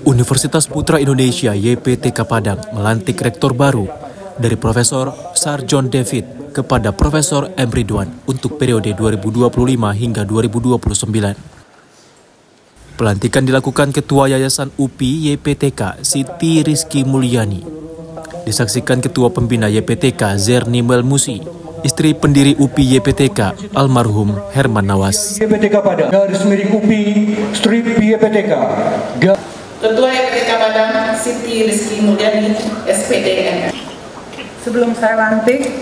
Universitas Putra Indonesia YPTK Padang melantik rektor baru dari Profesor Sar John David kepada Profesor M. Ridwan untuk periode 2025 hingga 2029. Pelantikan dilakukan Ketua Yayasan UPI YPTK Siti Rizky Mulyani. Disaksikan Ketua Pembina YPTK Zerni Melmusi, istri pendiri UPI YPTK almarhum Herman Nawas. YPTK Padang, garis miring UPI, strip YPTK. Ketua YPTK Padang Siti Rizky Mulyani, SPDN. Sebelum saya lantik,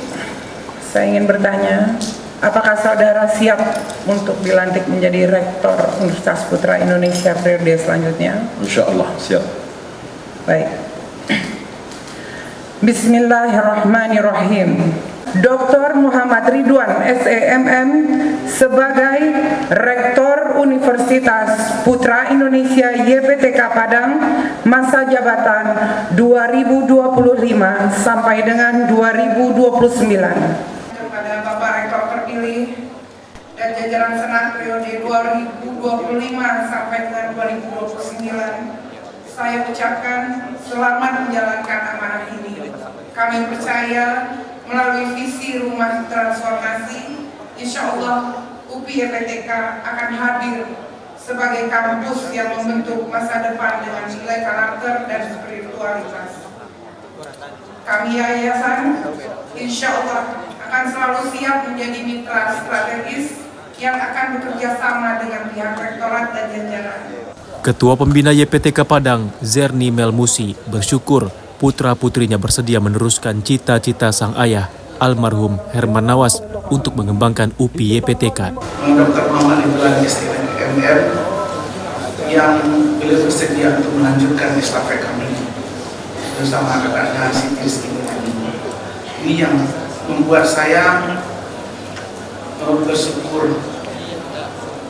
saya ingin bertanya, apakah saudara siap untuk dilantik menjadi Rektor Universitas Putra Indonesia periode selanjutnya? Insya Allah siap. Baik. Bismillahirrahmanirrahim. Dr. Muhammad Ridwan, SEMM, sebagai Rektor Universitas Putra Indonesia YPTK Padang, masa jabatan 2025 sampai dengan 2029. Kepada Bapak Rektor terpilih dan jajaran Senat periode 2025 sampai dengan 2029, saya ucapkan selamat menjalankan amanah ini. Kami percaya melalui visi rumah transformasi, insya Allah UPI YPTK akan hadir sebagai kampus yang membentuk masa depan dengan nilai karakter dan spiritualitas. Kami yayasan insya Allah akan selalu siap menjadi mitra strategis yang akan bekerja sama dengan pihak rektorat dan jajaran. Ketua Pembina YPTK Padang Zerni Melmusi bersyukur putra-putrinya bersedia meneruskan cita-cita sang ayah, almarhum Herman Nawas, untuk mengembangkan UPI YPTK. Dr. Muhammad Ridwan STMM yang beliau bersedia untuk melanjutkan estafet kami bersama kakaknya Siti Rizky Mulyani. Ini yang membuat saya bersyukur.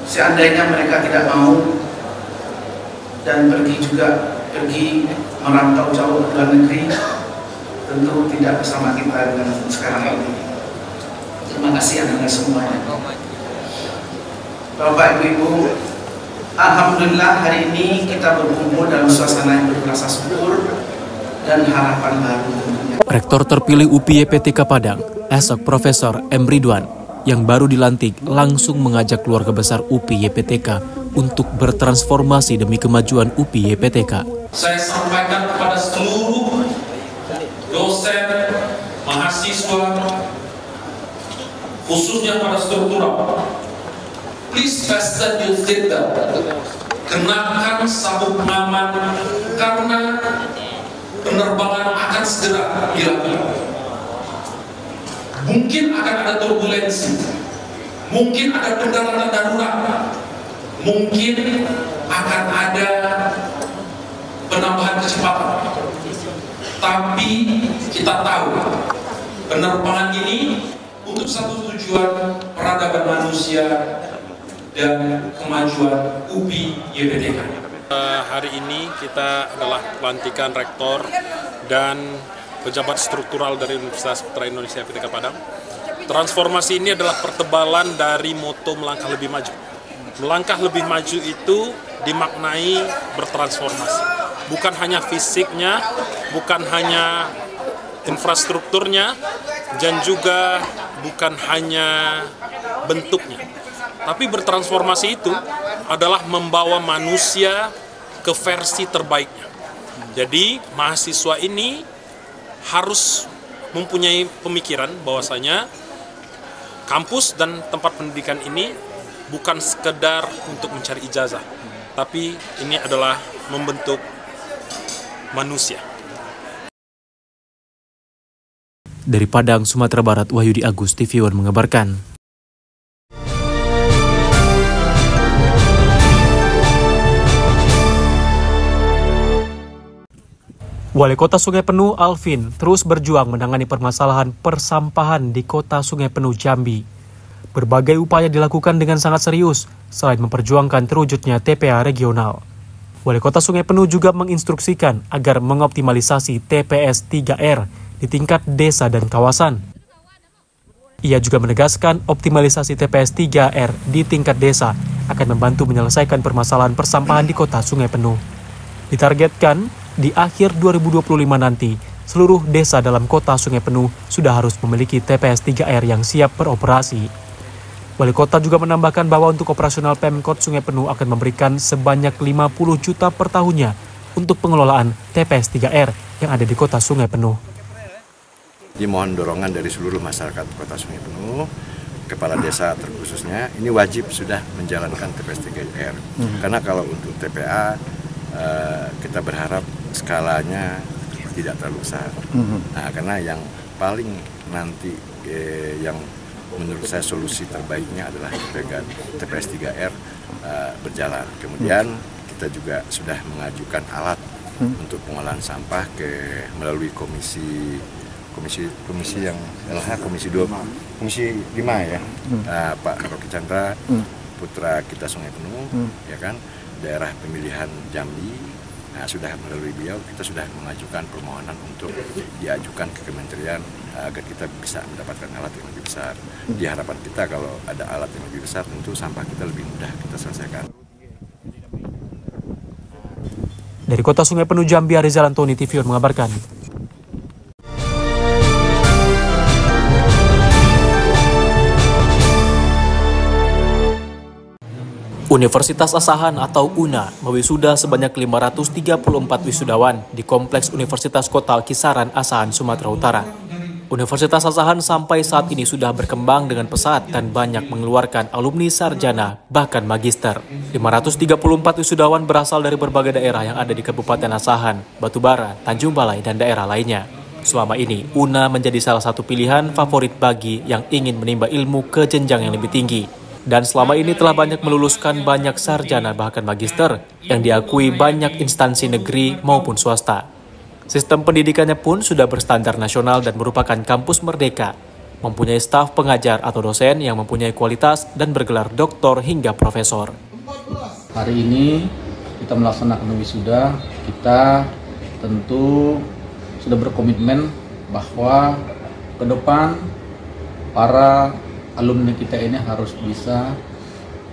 Seandainya mereka tidak mau dan pergi merantau jauh ke luar negeri, tentu tidak bersama kita dengan sekarang ini. Terima kasih anak-anak semuanya. Bapak Ibu, alhamdulillah hari ini kita berkumpul dalam suasana yang berasa syukur dan harapan baru. Rektor terpilih UPI YPTK Padang, esok Profesor M. Ridwan, yang baru dilantik langsung mengajak keluarga besar UPI YPTK untuk bertransformasi demi kemajuan UPI YPTK. Saya sampaikan kepada seluruh dosen, mahasiswa, khususnya pada struktural, please fasten your seatbelt, kenakan sabuk pengaman karena penerbangan akan segera dilakukan. Mungkin akan ada turbulensi, mungkin ada kendala darurat, mungkin akan ada penambahan kecepatan. Tapi kita tahu penerbangan ini untuk satu tujuan peradaban manusia dan kemajuan UPI YPTK. Hari ini kita adalah pelantikan rektor dan pejabat struktural dari Universitas Putra Indonesia YPTK Padang. Transformasi ini adalah pertebalan dari moto melangkah lebih maju. Melangkah lebih maju itu dimaknai bertransformasi. Bukan hanya fisiknya, bukan hanya infrastrukturnya, dan juga bukan hanya bentuknya. Tapi bertransformasi itu adalah membawa manusia ke versi terbaiknya. Jadi mahasiswa ini harus mempunyai pemikiran bahwasanya kampus dan tempat pendidikan ini bukan sekedar untuk mencari ijazah, tapi ini adalah membentuk manusia. Dari Padang, Sumatera Barat, Wahyudi Agus, TV One mengabarkan. Wali Kota Sungai Penuh Alvin terus berjuang menangani permasalahan persampahan di Kota Sungai Penuh Jambi. Berbagai upaya dilakukan dengan sangat serius selain memperjuangkan terwujudnya TPA regional. Wali Kota Sungai Penuh juga menginstruksikan agar mengoptimalisasi TPS 3R di tingkat desa dan kawasan. Ia juga menegaskan optimalisasi TPS 3R di tingkat desa akan membantu menyelesaikan permasalahan persampahan di Kota Sungai Penuh. Ditargetkan di akhir 2025 nanti, seluruh desa dalam kota Sungai Penuh sudah harus memiliki TPS 3R yang siap beroperasi. Wali Kota juga menambahkan bahwa untuk operasional Pemkot Sungai Penuh akan memberikan sebanyak 50 juta per tahunnya untuk pengelolaan TPS 3R yang ada di kota Sungai Penuh. Dimohon dorongan dari seluruh masyarakat kota Sungai Penuh, kepala desa terkhususnya, ini wajib sudah menjalankan TPS 3R. Karena kalau untuk TPA, kita berharap skalanya tidak terlalu besar. Nah, karena yang paling nanti yang menurut saya solusi terbaiknya adalah TPS 3R berjalan. Kemudian kita juga sudah mengajukan alat untuk pengolahan sampah melalui komisi yang komisi 2, komisi 5 ya. Pak Rocky Chandra, putra kita Sungai Penuh, ya kan, daerah pemilihan Jambi. Nah, sudah melalui beliau kita sudah mengajukan permohonan untuk diajukan ke kementerian agar kita bisa mendapatkan alat yang lebih besar. Di harapan kita kalau ada alat yang lebih besar tentu sampah kita lebih mudah kita selesaikan. Dari kota Sungai Penuh Jambi, Rizal Antoni, TV One mengabarkan. Universitas Asahan atau UNA mewisuda sebanyak 534 wisudawan di Kompleks Universitas Kota Kisaran Asahan, Sumatera Utara. Universitas Asahan sampai saat ini sudah berkembang dengan pesat dan banyak mengeluarkan alumni sarjana, bahkan magister. 534 wisudawan berasal dari berbagai daerah yang ada di Kabupaten Asahan, Batubara, Tanjung Balai, dan daerah lainnya. Selama ini, UNA menjadi salah satu pilihan favorit bagi yang ingin menimba ilmu ke jenjang yang lebih tinggi. Dan selama ini telah banyak meluluskan banyak sarjana bahkan magister yang diakui banyak instansi negeri maupun swasta. Sistem pendidikannya pun sudah berstandar nasional dan merupakan kampus merdeka, mempunyai staf pengajar atau dosen yang mempunyai kualitas dan bergelar doktor hingga profesor. Hari ini kita melaksanakan wisuda, kita tentu sudah berkomitmen bahwa ke depan para alumni kita ini harus bisa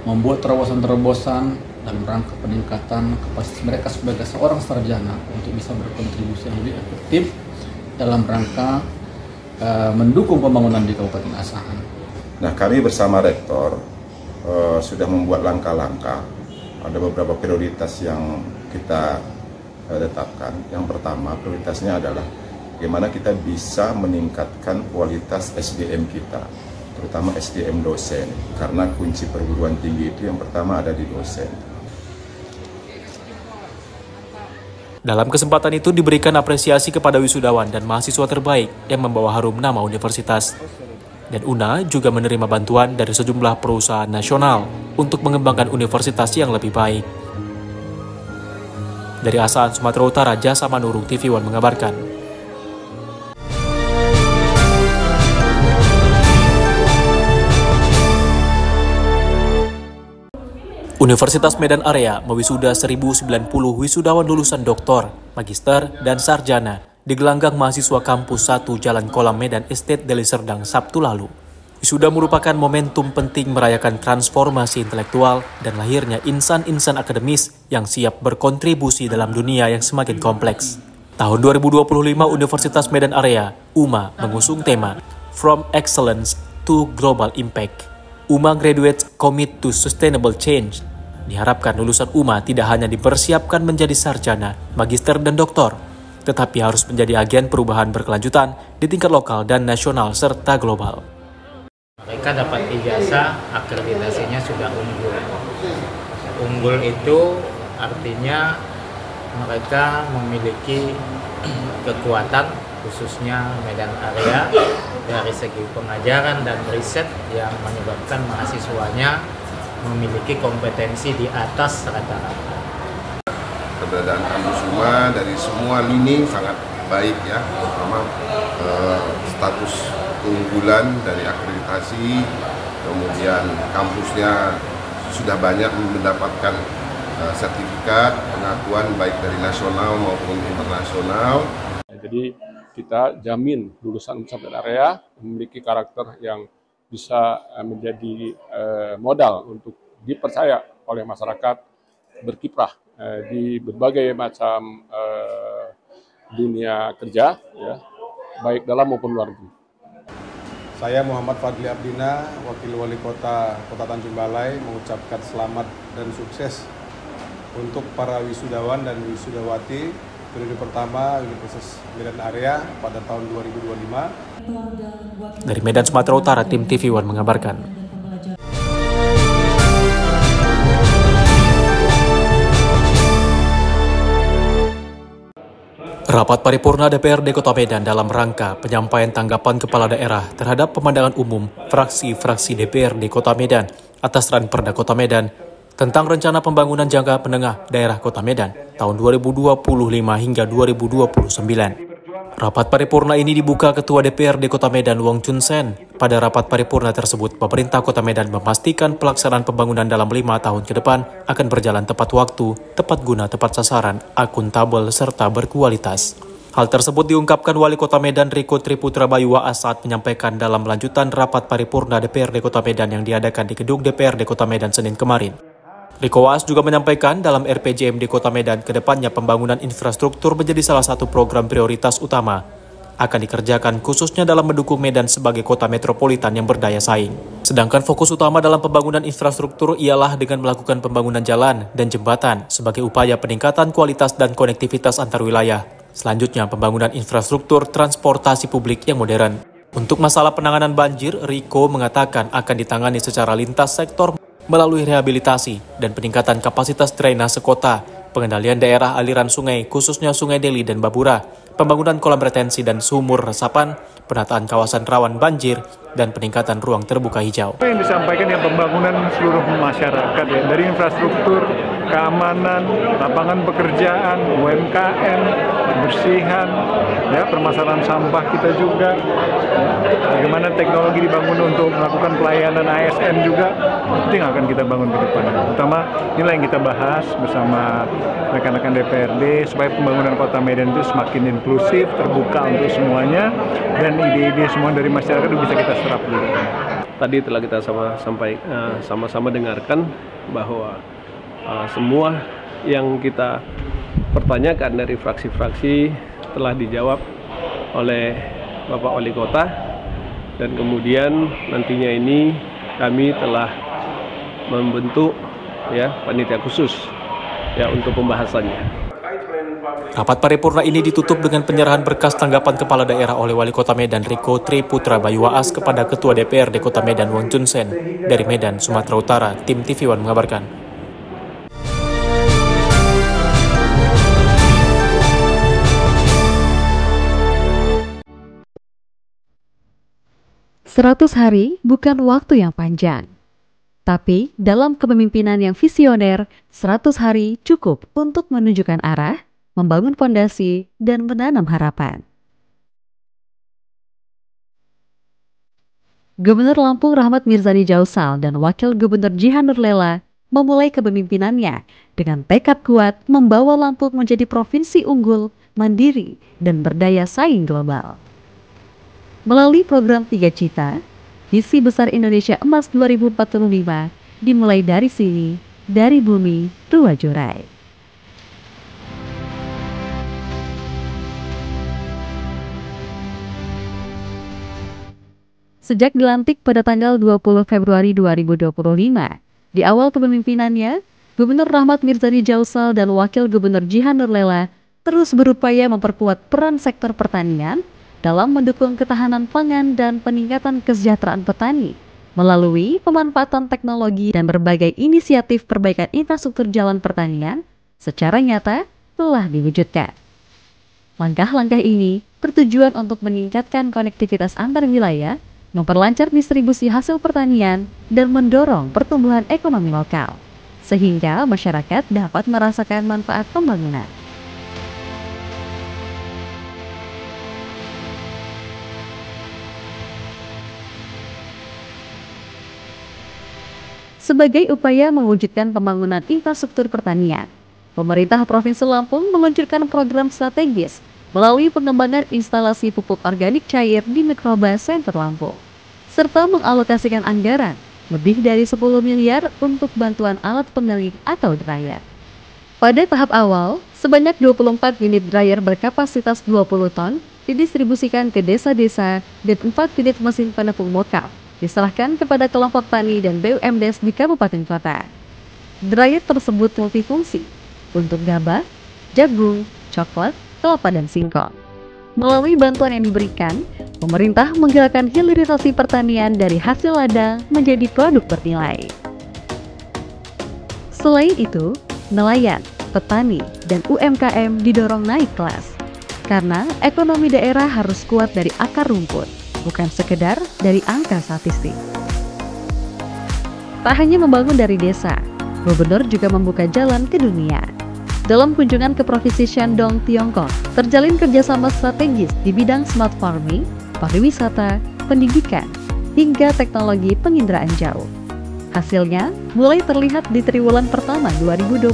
membuat terobosan-terobosan dalam rangka peningkatan kapasitas mereka sebagai seorang sarjana untuk bisa berkontribusi yang lebih efektif dalam rangka mendukung pembangunan di Kabupaten Asahan. Nah, kami bersama Rektor sudah membuat langkah-langkah. Ada beberapa prioritas yang kita tetapkan. Yang pertama, prioritasnya adalah bagaimana kita bisa meningkatkan kualitas SDM kita, terutama SDM dosen, karena kunci perguruan tinggi itu yang pertama ada di dosen. Dalam kesempatan itu diberikan apresiasi kepada wisudawan dan mahasiswa terbaik yang membawa harum nama universitas. Dan UNA juga menerima bantuan dari sejumlah perusahaan nasional untuk mengembangkan universitas yang lebih baik. Dari Asahan, Sumatera Utara, Jasa Manurung, TV One mengabarkan. Universitas Medan Area mewisuda 1090 wisudawan lulusan doktor, magister, dan sarjana di gelanggang mahasiswa kampus 1 Jalan Kolam Medan Estate Deli Serdang Sabtu lalu. Wisuda merupakan momentum penting merayakan transformasi intelektual dan lahirnya insan-insan akademis yang siap berkontribusi dalam dunia yang semakin kompleks. Tahun 2025 Universitas Medan Area, UMA, mengusung tema From Excellence to Global Impact. UMA Graduates Commit to Sustainable Change. Diharapkan lulusan UMA tidak hanya dipersiapkan menjadi sarjana, magister, dan doktor, tetapi harus menjadi agen perubahan berkelanjutan di tingkat lokal dan nasional serta global. Mereka dapat ijazah, akreditasinya sudah unggul. Unggul itu artinya mereka memiliki kekuatan, khususnya Medan Area, dari segi pengajaran dan riset yang menyebabkan mahasiswanya memiliki kompetensi di atas rata-rata. Keberadaan kampus UMA dari semua lini sangat baik ya, terutama status keunggulan dari akreditasi, kemudian kampusnya sudah banyak mendapatkan sertifikat pengakuan baik dari nasional maupun internasional. Jadi kita jamin lulusan Universitas Area memiliki karakter yang bisa menjadi modal untuk dipercaya oleh masyarakat berkiprah di berbagai macam dunia kerja, ya, baik dalam maupun luar negeri. Saya Muhammad Fadli Abdina, Wakil Wali Kota Tanjung Balai, mengucapkan selamat dan sukses untuk para wisudawan dan wisudawati periode pertama Universitas Medan Area pada tahun 2025. Dari Medan, Sumatera Utara, tim TV One mengabarkan. Rapat paripurna DPRD Kota Medan dalam rangka penyampaian tanggapan kepala daerah terhadap pemandangan umum fraksi-fraksi DPRD Kota Medan atas Ranperda Kota Medan tentang rencana pembangunan jangka menengah daerah Kota Medan tahun 2025 hingga 2029. Rapat paripurna ini dibuka Ketua DPRD Kota Medan Wong Chun Sen. Pada rapat paripurna tersebut, pemerintah Kota Medan memastikan pelaksanaan pembangunan dalam 5 tahun ke depan akan berjalan tepat waktu, tepat guna, tepat sasaran, akuntabel, serta berkualitas. Hal tersebut diungkapkan Wali Kota Medan Riko Triputra Bayu Waas saat menyampaikan dalam lanjutan rapat paripurna DPRD Kota Medan yang diadakan di Gedung DPRD Kota Medan Senin kemarin. Riko Waas juga menyampaikan dalam RPJMD Kota Medan kedepannya pembangunan infrastruktur menjadi salah satu program prioritas utama. Akan dikerjakan khususnya dalam mendukung Medan sebagai kota metropolitan yang berdaya saing. Sedangkan fokus utama dalam pembangunan infrastruktur ialah dengan melakukan pembangunan jalan dan jembatan sebagai upaya peningkatan kualitas dan konektivitas antar wilayah. Selanjutnya pembangunan infrastruktur transportasi publik yang modern. Untuk masalah penanganan banjir, Riko mengatakan akan ditangani secara lintas sektor melalui rehabilitasi dan peningkatan kapasitas drainase kota, pengendalian daerah aliran sungai khususnya Sungai Deli dan Babura, pembangunan kolam retensi dan sumur resapan, penataan kawasan rawan banjir, dan peningkatan ruang terbuka hijau. Yang disampaikan yang pembangunan seluruh masyarakat ya, dari infrastruktur, keamanan, lapangan pekerjaan, UMKM, kebersihan, ya permasalahan sampah kita juga, bagaimana teknologi dibangun untuk melakukan pelayanan ASN juga, itu yang akan kita bangun ke depan. Terutama inilah yang kita bahas bersama rekan-rekan DPRD supaya pembangunan Kota Medan itu semakin inklusif, terbuka untuk semuanya, dan ide-ide semua dari masyarakat itu bisa kita serap dulu. Tadi telah kita sama-sama dengarkan bahwa semua yang kita pertanyakan dari fraksi-fraksi telah dijawab oleh Bapak Wali Kota, dan kemudian nantinya ini kami telah membentuk ya panitia khusus ya untuk pembahasannya. Rapat paripurna ini ditutup dengan penyerahan berkas tanggapan kepala daerah oleh Wali Kota Medan Riko Triputra Bayu Waas kepada Ketua DPRD Kota Medan Wong Chun Sen. Dari Medan, Sumatera Utara, tim TV One mengabarkan. "100 hari bukan waktu yang panjang. Tapi dalam kepemimpinan yang visioner, 100 hari cukup untuk menunjukkan arah, membangun fondasi, dan menanam harapan." Gubernur Lampung Rahmat Mirzani Jausal dan Wakil Gubernur Jihan Nurlela memulai kepemimpinannya dengan tekad kuat membawa Lampung menjadi provinsi unggul, mandiri, dan berdaya saing global. Melalui program 3 Cita, Visi Besar Indonesia Emas 2045 dimulai dari sini, dari bumi, Tua Jurai. Sejak dilantik pada tanggal 20 Februari 2025, di awal kepemimpinannya, Gubernur Rahmat Mirzani Jausal dan Wakil Gubernur Jihan Nurlela terus berupaya memperkuat peran sektor pertanian dalam mendukung ketahanan pangan dan peningkatan kesejahteraan petani melalui pemanfaatan teknologi dan berbagai inisiatif perbaikan infrastruktur jalan pertanian secara nyata telah diwujudkan. Langkah-langkah ini bertujuan untuk meningkatkan konektivitas antar wilayah, memperlancar distribusi hasil pertanian, dan mendorong pertumbuhan ekonomi lokal, sehingga masyarakat dapat merasakan manfaat pembangunan. Sebagai upaya mewujudkan pembangunan infrastruktur pertanian, pemerintah Provinsi Lampung meluncurkan program strategis melalui pengembangan instalasi pupuk organik cair di Mikroba Center Lampung, serta mengalokasikan anggaran lebih dari 10 miliar untuk bantuan alat pengering atau dryer. Pada tahap awal, sebanyak 24 unit dryer berkapasitas 20 ton didistribusikan ke desa-desa dan 4 unit mesin penepung mocap diserahkan kepada kelompok tani dan BUMDes di kabupaten kota. Dryer tersebut multifungsi untuk gabah, jagung, coklat, kelapa, dan singkong. Melalui bantuan yang diberikan, pemerintah menggerakkan hilirisasi pertanian dari hasil ladang menjadi produk bernilai. Selain itu, nelayan, petani, dan UMKM didorong naik kelas. Karena ekonomi daerah harus kuat dari akar rumput, bukan sekedar dari angka statistik. Tak hanya membangun dari desa, Gubernur juga membuka jalan ke dunia. Dalam kunjungan ke Provinsi Shandong, Tiongkok, terjalin kerjasama strategis di bidang smart farming, pariwisata, pendidikan, hingga teknologi penginderaan jauh. Hasilnya mulai terlihat di triwulan pertama 2025,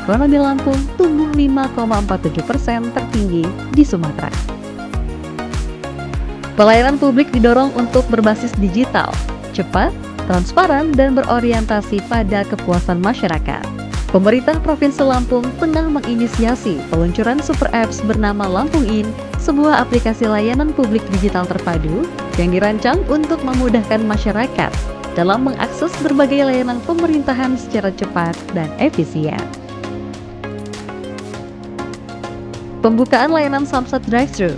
ekonomi Lampung tumbuh 5,47% tertinggi di Sumatera. Pelayanan publik didorong untuk berbasis digital, cepat, transparan, dan berorientasi pada kepuasan masyarakat. Pemerintah Provinsi Lampung tengah menginisiasi peluncuran super apps bernama Lampung In, sebuah aplikasi layanan publik digital terpadu yang dirancang untuk memudahkan masyarakat dalam mengakses berbagai layanan pemerintahan secara cepat dan efisien. Pembukaan layanan Samsat Drive-Thru,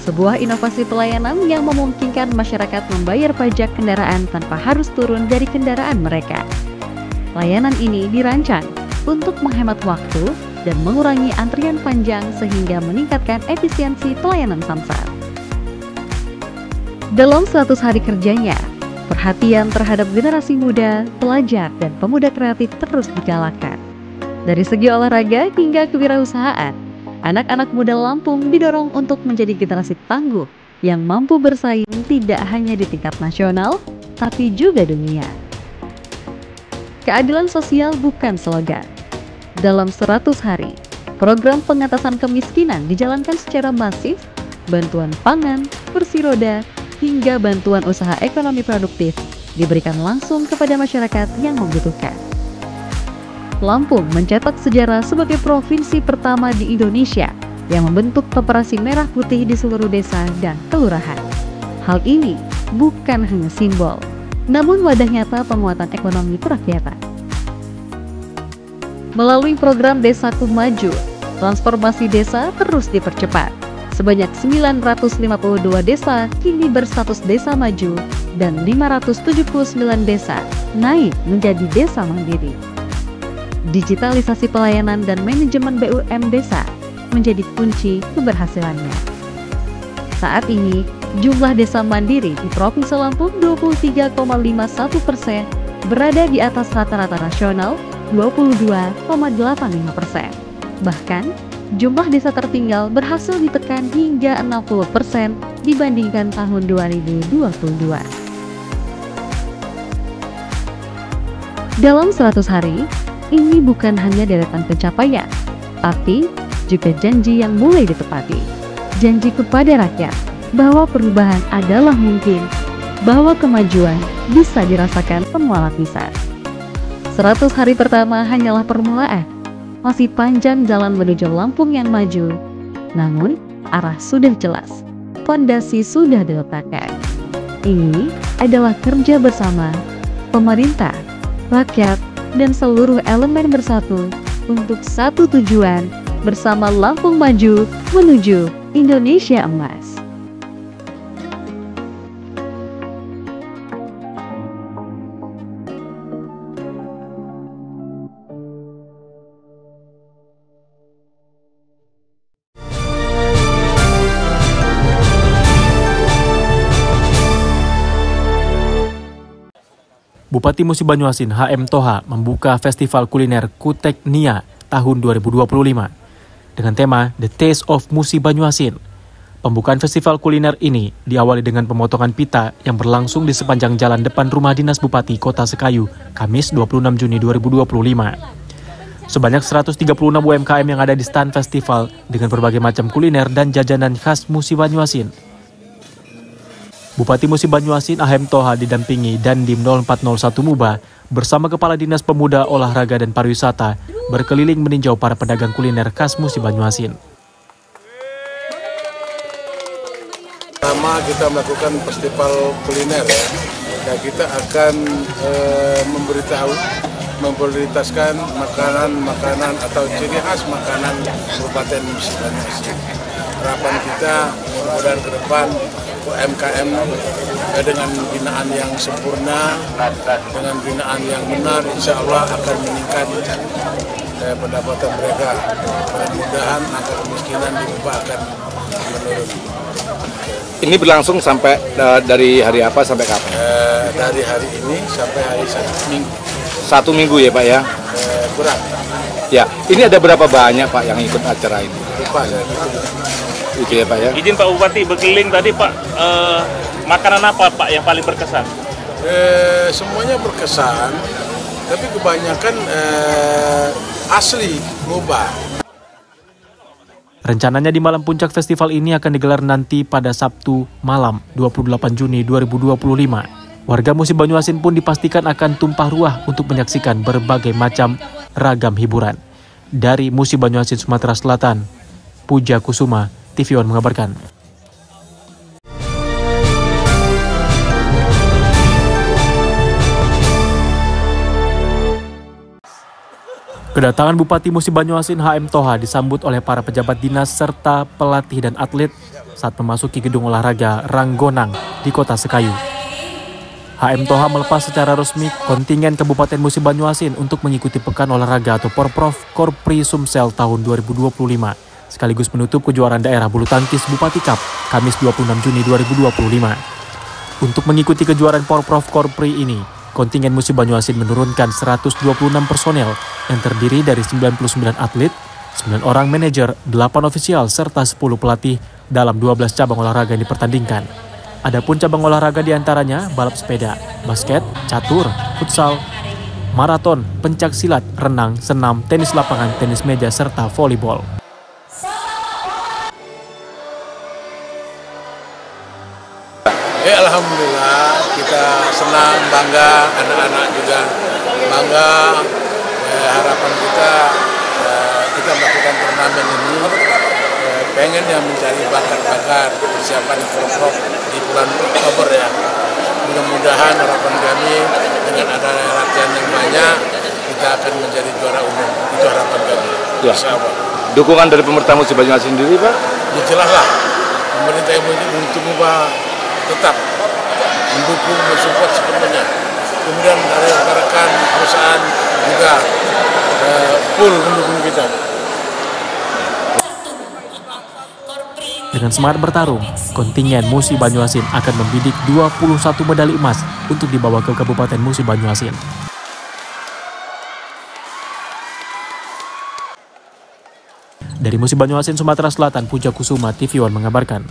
sebuah inovasi pelayanan yang memungkinkan masyarakat membayar pajak kendaraan tanpa harus turun dari kendaraan mereka. Layanan ini dirancang untuk menghemat waktu dan mengurangi antrian panjang sehingga meningkatkan efisiensi pelayanan Samsat. Dalam 100 hari kerjanya, perhatian terhadap generasi muda, pelajar, dan pemuda kreatif terus digalakan. Dari segi olahraga hingga kewirausahaan, anak-anak muda Lampung didorong untuk menjadi generasi tangguh yang mampu bersaing tidak hanya di tingkat nasional, tapi juga dunia. Keadilan sosial bukan slogan. Dalam 100 hari, program pengatasan kemiskinan dijalankan secara masif, bantuan pangan, kursi roda, hingga bantuan usaha ekonomi produktif diberikan langsung kepada masyarakat yang membutuhkan. Lampung mencetak sejarah sebagai provinsi pertama di Indonesia yang membentuk koperasi merah putih di seluruh desa dan kelurahan. Hal ini bukan hanya simbol, namun wadah nyata penguatan ekonomi kerakyatan. Melalui program Desaku Maju, transformasi desa terus dipercepat. Sebanyak 952 desa kini berstatus desa maju dan 579 desa naik menjadi desa mandiri. Digitalisasi pelayanan dan manajemen BUM desa menjadi kunci keberhasilannya. Saat ini, jumlah desa mandiri di Provinsi Lampung 23,51% berada di atas rata-rata nasional 22,85%. Bahkan, jumlah desa tertinggal berhasil ditekan hingga 60% dibandingkan tahun 2022. Dalam 100 hari, ini bukan hanya deretan pencapaian, tapi juga janji yang mulai ditepati. Janji kepada rakyat bahwa perubahan adalah mungkin, bahwa kemajuan bisa dirasakan semua lapisan. 100 hari pertama hanyalah permulaan. Masih panjang jalan menuju Lampung yang maju. Namun, arah sudah jelas. Fondasi sudah diletakkan. Ini adalah kerja bersama pemerintah, rakyat, dan seluruh elemen bersatu untuk satu tujuan bersama Lampung Maju menuju Indonesia Emas. Bupati Musi Banyuasin HM Toha membuka Festival Kuliner Kutek Nia tahun 2025 dengan tema The Taste of Musi Banyuasin. Pembukaan festival kuliner ini diawali dengan pemotongan pita yang berlangsung di sepanjang jalan depan rumah dinas Bupati Kota Sekayu, Kamis 26 Juni 2025. Sebanyak 136 UMKM yang ada di stand festival dengan berbagai macam kuliner dan jajanan khas Musi Banyuasin. Bupati Musi Banyuasin HM Toha didampingi Dandim 0401 Muba bersama Kepala Dinas Pemuda, Olahraga, dan Pariwisata berkeliling meninjau para pedagang kuliner khas Musi Banyuasin. Pertama kita melakukan festival kuliner ya. Dan kita akan memprioritaskan makanan atau ciri khas makanan Kabupaten Musi Banyuasin. Harapan kita mudah-mudahan ke depan UMKM dengan binaan yang sempurna, dengan binaan yang benar, insya Allah akan meningkat pendapatan mereka. Mudah-mudahan angka kemiskinan di Bupati akan menurun. Ini berlangsung sampai dari hari apa sampai kapan? Dari hari ini sampai hari Minggu. 1 minggu ya Pak ya? Kurang. Ya, ini ada berapa banyak Pak yang ikut acara ini? Lupa saya. Itu ya Pak ya? Izin Pak Bupati berkeliling tadi Pak, makanan apa Pak yang paling berkesan? Semuanya berkesan, tapi kebanyakan asli Muba. Rencananya di malam puncak festival ini akan digelar nanti pada Sabtu malam 28 Juni 2025. Warga Musi Banyuasin pun dipastikan akan tumpah ruah untuk menyaksikan berbagai macam ragam hiburan. Dari Musi Banyuasin, Sumatera Selatan, Puja Kusuma, TV One mengabarkan. Kedatangan Bupati Musi Banyuasin HM Toha disambut oleh para pejabat dinas serta pelatih dan atlet saat memasuki gedung olahraga Ranggonang di Kota Sekayu. HM Toha melepas secara resmi kontingen Kabupaten Musi Banyuasin untuk mengikuti Pekan Olahraga atau Porprov Korpri Sumsel tahun 2025, sekaligus menutup kejuaraan daerah bulu tangkis Bupati Cup Kamis 26 Juni 2025. Untuk mengikuti kejuaraan Porprov Korpri ini, kontingen Musi Banyuasin menurunkan 126 personel yang terdiri dari 99 atlet, 9 orang manajer, 8 ofisial, serta 10 pelatih dalam 12 cabang olahraga yang dipertandingkan. Adapun cabang olahraga diantaranya balap sepeda, basket, catur, futsal, maraton, pencak silat, renang, senam, tenis lapangan, tenis meja, serta volleyball. Alhamdulillah kita senang, bangga, anak-anak juga bangga. Harapan kita melakukan turnamen ini pengen yang mencari bakat-bakat persiapan Porprov di bulan Oktober ya. Mudah-mudahan harapan kami dengan adanya latihan yang banyak kita akan menjadi juara umum. Itu harapan kami. Ya. Dukungan dari pemerintah Musi Banyuasin sendiri Pak? Ya jelaslah pemerintah untuk Muba tetap mendukung, mensupport sepenuhnya. Kemudian dari rekan-rekan perusahaan juga full mendukung kita. Dengan semangat bertarung, kontingen Musi Banyuasin akan membidik 21 medali emas untuk dibawa ke Kabupaten Musi Banyuasin. Dari Musi Banyuasin, Sumatera Selatan, Puja Kusuma, TV One mengabarkan.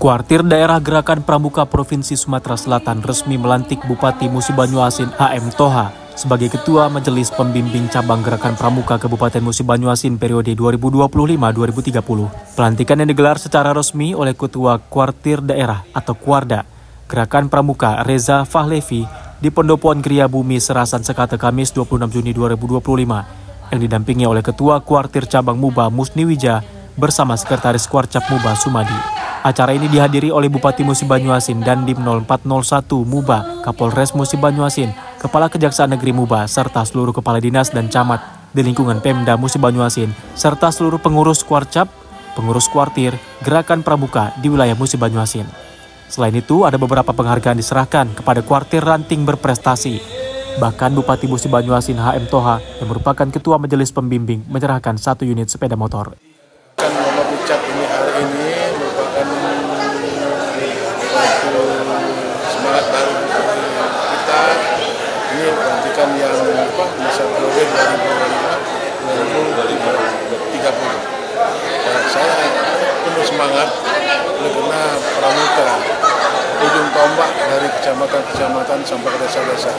Kuartir Daerah Gerakan Pramuka Provinsi Sumatera Selatan resmi melantik Bupati Musi Banyuasin HM Toha sebagai Ketua Majelis Pembimbing Cabang Gerakan Pramuka Kabupaten Musi Banyuasin periode 2025-2030. Pelantikan yang digelar secara resmi oleh Ketua Kuartir Daerah atau Kuarda Gerakan Pramuka Reza Fahlevi di Pendopoan Kriya Bumi Serasan Sekate Kamis 26 Juni 2025 yang didampingi oleh Ketua Kuartir Cabang Muba Musni Wija bersama Sekretaris Kuarcap Muba Sumadi. Acara ini dihadiri oleh Bupati Musi Banyuasin dan Dim 0401 Muba, Kapolres Musi Banyuasin, Kepala Kejaksaan Negeri Muba, serta seluruh kepala dinas dan camat di lingkungan Pemda Musi Banyuasin, serta seluruh pengurus Kuarcap, pengurus kuartir, gerakan pramuka di wilayah Musi Banyuasin. Selain itu, ada beberapa penghargaan diserahkan kepada kuartir ranting berprestasi. Bahkan Bupati Musi Banyuasin HM Toha yang merupakan Ketua Majelis Pembimbing menyerahkan 1 unit sepeda motor. Ini hari ini merupakan semangat baru kita. Ini pelantikan yang masa periode 2025-2030. Saya penuh semangat karena pramuka ujung tombak dari kecamatan-kecamatan sampai ke desa-desa.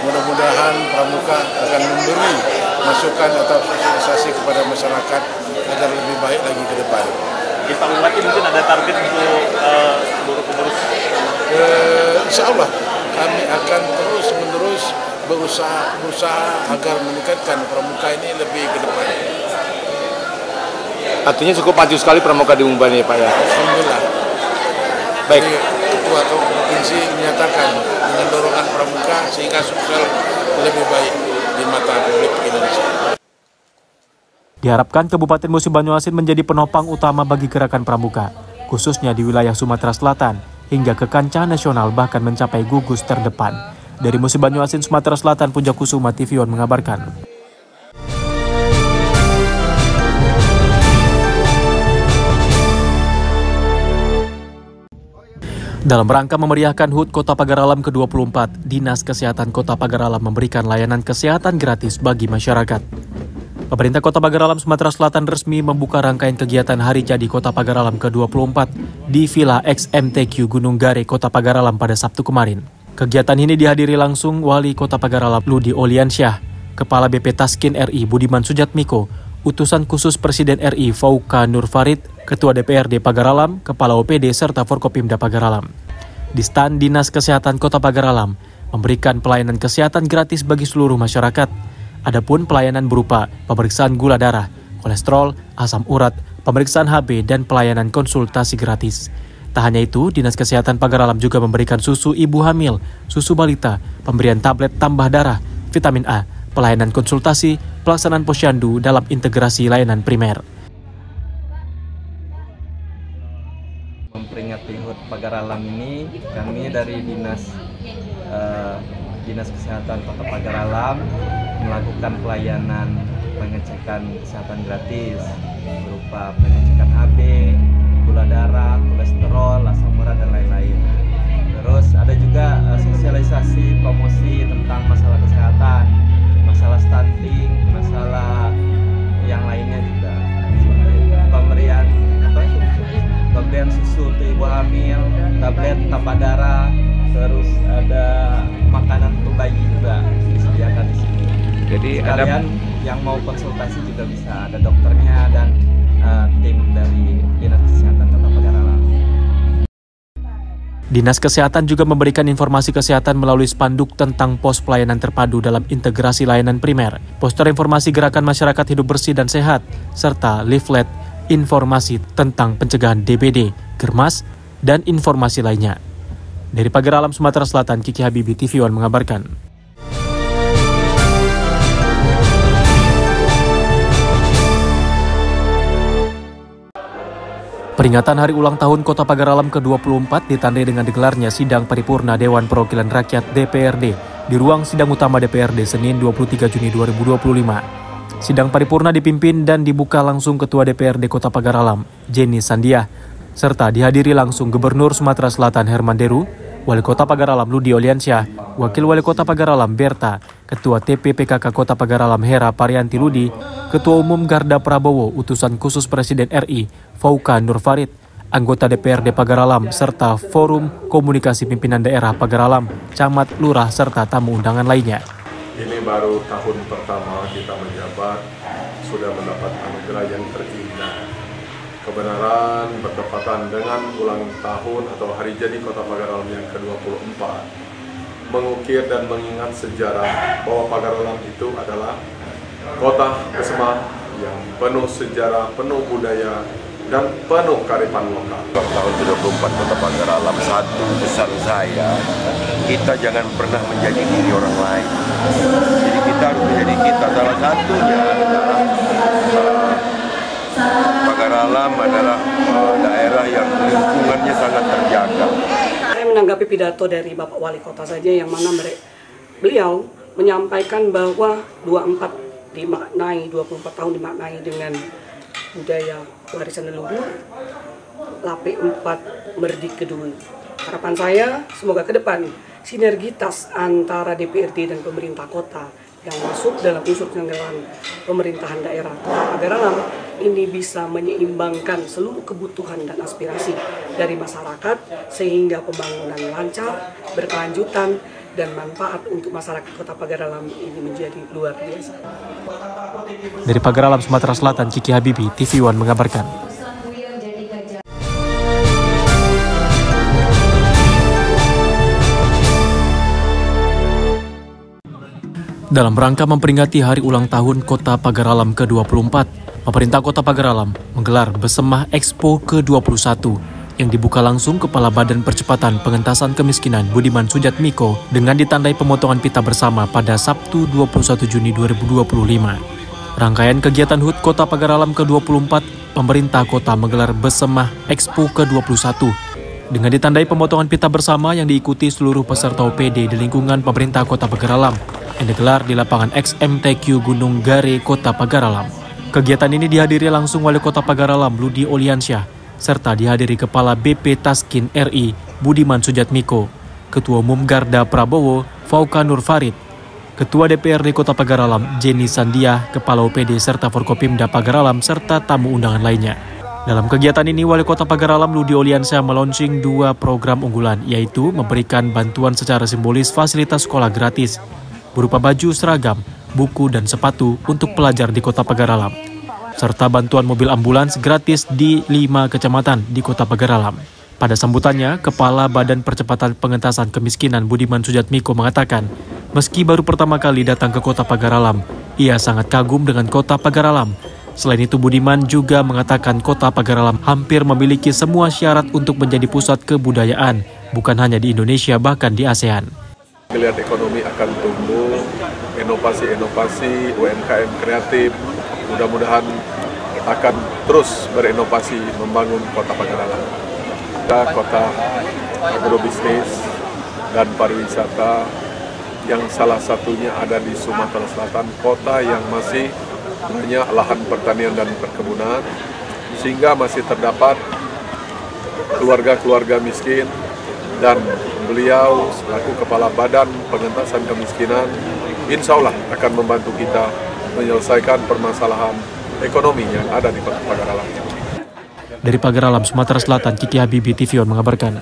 Mudah-mudahan pramuka akan memberi masukan atau sosialisasi kepada masyarakat agar lebih baik lagi ke depan. Ya Pak Bupati, mungkin ada target untuk seluruh pengurus? Insya Allah kami akan terus-menerus berusaha agar meningkatkan Pramuka ini lebih ke depan. Artinya cukup maju sekali Pramuka di Mumbai ini, Pak ya? Alhamdulillah. Baik. Jadi, Ketua Provinsi menyatakan dengan dorongan Pramuka sehingga Sulsel lebih baik di mata publik Indonesia. Diharapkan Kabupaten Musi Banyuasin menjadi penopang utama bagi gerakan Pramuka, khususnya di wilayah Sumatera Selatan, hingga ke kancah nasional bahkan mencapai gugus terdepan. Dari Musi Banyuasin, Sumatera Selatan, Puja Kusuma, TV One mengabarkan. Dalam rangka memeriahkan HUT Kota Pagar Alam ke-24, Dinas Kesehatan Kota Pagar Alam memberikan layanan kesehatan gratis bagi masyarakat. Pemerintah Kota Pagar Alam Sumatera Selatan resmi membuka rangkaian kegiatan Hari Jadi Kota Pagar Alam ke-24 di Villa XMTQ Gunung Gare, Kota Pagar Alam pada Sabtu kemarin. Kegiatan ini dihadiri langsung Wali Kota Pagar Alam Ludi Oliansyah, Kepala BP Taskin RI Budiman Sujatmiko, Utusan Khusus Presiden RI Fauka Nur Farid, Ketua DPRD Pagar Alam, Kepala OPD serta Forkopimda Pagar Alam. Di stan Dinas Kesehatan Kota Pagar Alam memberikan pelayanan kesehatan gratis bagi seluruh masyarakat. Adapun pelayanan berupa pemeriksaan gula darah, kolesterol, asam urat, pemeriksaan HB, dan pelayanan konsultasi gratis. Tak hanya itu, Dinas Kesehatan Pagar Alam juga memberikan susu ibu hamil, susu balita, pemberian tablet tambah darah, vitamin A, pelayanan konsultasi, pelaksanaan posyandu dalam integrasi layanan primer. Memperingati HUT Pagar Alam ini, kami dari Dinas Kesehatan Kota Pagar Alam melakukan pelayanan pengecekan kesehatan gratis berupa pengecekan HB, gula darah, kolesterol, asam urat, dan lain-lain. Terus ada juga sosialisasi promosi tentang masalah kesehatan, masalah stunting, masalah yang lainnya juga. Pemberian susu untuk ibu hamil, tablet tambah darah, terus ada makanan untuk bayi juga disediakan di sini. Jadi kalian yang mau konsultasi juga bisa, ada dokternya dan tim dari Dinas Kesehatan Kota Pagar Alam. Dinas Kesehatan juga memberikan informasi kesehatan melalui spanduk tentang pos pelayanan terpadu dalam integrasi layanan primer, poster informasi gerakan masyarakat hidup bersih dan sehat, serta leaflet informasi tentang pencegahan DBD, germas, dan informasi lainnya. Dari Pagar Alam Sumatera Selatan, Kiki Habibi, TV One mengabarkan. Peringatan Hari Ulang Tahun Kota Pagar Alam ke-24 ditandai dengan digelarnya sidang paripurna Dewan Perwakilan Rakyat DPRD di ruang sidang utama DPRD Senin 23 Juni 2025. Sidang paripurna dipimpin dan dibuka langsung Ketua DPRD Kota Pagar Alam, Jenny Sandiah, serta dihadiri langsung Gubernur Sumatera Selatan Herman Deru, Wali Kota Pagar Alam Ludi Oliansyah, Wakil Wali Kota Pagar Alam Berta, Ketua TPPKK Kota Pagar Alam Hera Parianti Ludi, Ketua Umum Garda Prabowo, Utusan Khusus Presiden RI Fauka Nur Farid, anggota DPRD Pagar Alam, serta Forum Komunikasi Pimpinan Daerah Pagar Alam, Camat, Lurah, serta tamu undangan lainnya. Ini baru tahun pertama kita menjabat, sudah mendapat anugerah yang terindah. Kebenaran bertepatan dengan ulang tahun atau Hari Jadi Kota Pagar Alam yang ke-24, mengukir dan mengingat sejarah bahwa Pagar Alam itu adalah kota Kesema yang penuh sejarah, penuh budaya, dan penuh kearifan lokal. Tahun ke-24 Kota Pagar Alam, satu pesan saya, kita jangan pernah menjadi diri orang lain. Jadi kita harus menjadi kita. Salah satunya adalah Pagar Alam adalah daerah yang lingkungannya sangat terjaga. Saya menanggapi pidato dari Bapak Wali Kota saja, yang mana beliau menyampaikan bahwa 24 dimaknai, 24 tahun dimaknai dengan budaya warisan leluhur, Lape 4 Merdi kedua. Harapan saya semoga ke depan sinergitas antara DPRD dan pemerintah kota yang masuk dalam unsur penyelenggaraan pemerintahan daerah Kota Pagar Alam ini bisa menyeimbangkan seluruh kebutuhan dan aspirasi dari masyarakat sehingga pembangunan lancar, berkelanjutan, dan manfaat untuk masyarakat Kota Pagar Alam ini menjadi luar biasa. Dari Pagar Alam Sumatera Selatan, Kiki Habibi, TV One mengabarkan. Dalam rangka memperingati hari ulang tahun Kota Pagar Alam ke-24, pemerintah Kota Pagar Alam menggelar Besemah Expo ke-21 yang dibuka langsung Kepala Badan Percepatan Pengentasan Kemiskinan Budiman Sujatmiko dengan ditandai pemotongan pita bersama pada Sabtu 21 Juni 2025. Rangkaian kegiatan HUT Kota Pagar Alam ke-24, pemerintah kota menggelar Besemah Expo ke-21 dengan ditandai pemotongan pita bersama yang diikuti seluruh peserta OPD di lingkungan pemerintah Kota Pagar Alam yang digelar di lapangan XMTQ Gunung Gare, Kota Pagar Alam. Kegiatan ini dihadiri langsung Wali Kota Pagar Alam Ludi Oliansyah, serta dihadiri Kepala BP Taskin RI Budiman Sujatmiko, Ketua Umum Garda Prabowo Fauka Nur Farid, Ketua DPRD Kota Pagar Alam Jenny Sandia, Kepala OPD serta Forkopimda Pagar Alam serta tamu undangan lainnya. Dalam kegiatan ini, Wali Kota Pagar Alam Ludi Oliansyah meluncing 2 program unggulan, yaitu memberikan bantuan secara simbolis fasilitas sekolah gratis berupa baju seragam, buku, dan sepatu untuk pelajar di Kota Pagar Alam, serta bantuan mobil ambulans gratis di 5 kecamatan di Kota Pagar Alam. Pada sambutannya, Kepala Badan Percepatan Pengentasan Kemiskinan Budiman Sujatmiko mengatakan, meski baru pertama kali datang ke Kota Pagar Alam, ia sangat kagum dengan Kota Pagar Alam. Selain itu, Budiman juga mengatakan Kota Pagar Alam hampir memiliki semua syarat untuk menjadi pusat kebudayaan, bukan hanya di Indonesia, bahkan di ASEAN. Geliat ekonomi akan tumbuh, inovasi-inovasi, UMKM kreatif, mudah-mudahan akan terus berinovasi membangun Kota Pagar Alam. Kita kota agrobisnis dan pariwisata yang salah satunya ada di Sumatera Selatan, kota yang masih banyak lahan pertanian dan perkebunan, sehingga masih terdapat keluarga-keluarga miskin, dan beliau selaku Kepala Badan Pengentasan Kemiskinan insya Allah akan membantu kita menyelesaikan permasalahan ekonomi yang ada di Kota Pagar Alam. Dari Pagar Alam, Sumatera Selatan, Kiki Habibi, TVON mengabarkan.